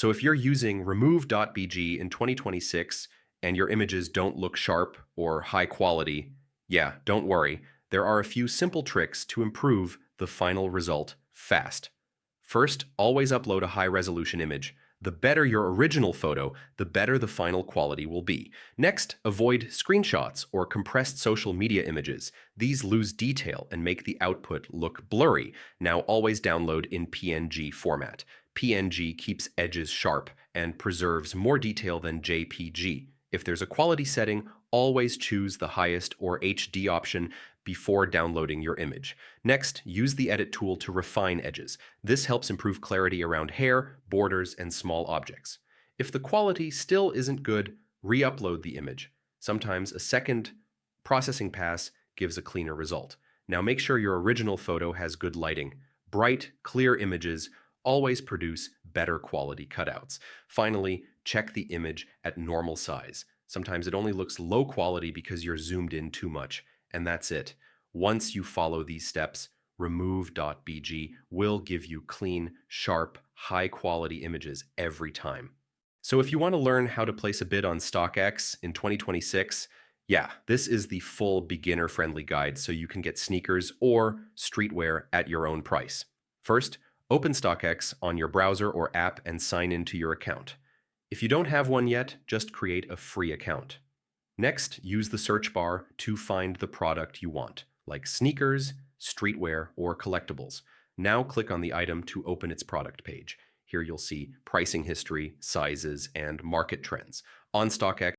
So if you're using Remove.bg in 2026 and your images don't look sharp or high quality, yeah, don't worry. There are a few simple tricks to improve the final result fast. First, always upload a high-resolution image. The better your original photo, the better the final quality will be. Next, avoid screenshots or compressed social media images. These lose detail and make the output look blurry. Now always download in PNG format. PNG keeps edges sharp and preserves more detail than JPG. If there's a quality setting, always choose the highest or HD option before downloading your image. Next, use the edit tool to refine edges. This helps improve clarity around hair, borders, and small objects. If the quality still isn't good, re-upload the image. Sometimes a second processing pass gives a cleaner result. Now make sure your original photo has good lighting. Bright, clear images always produce better quality cutouts. Finally, check the image at normal size. Sometimes it only looks low quality because you're zoomed in too much, and that's it. Once you follow these steps, Remove.bg will give you clean, sharp, high-quality images every time. So if you want to learn how to place a bid on StockX in 2026, yeah, this is the full beginner-friendly guide so you can get sneakers or streetwear at your own price. First, open StockX on your browser or app and sign into your account. If you don't have one yet, just create a free account. Next, use the search bar to find the product you want, like sneakers, streetwear, or collectibles. Now click on the item to open its product page. Here you'll see pricing history, sizes, and market trends. On StockX,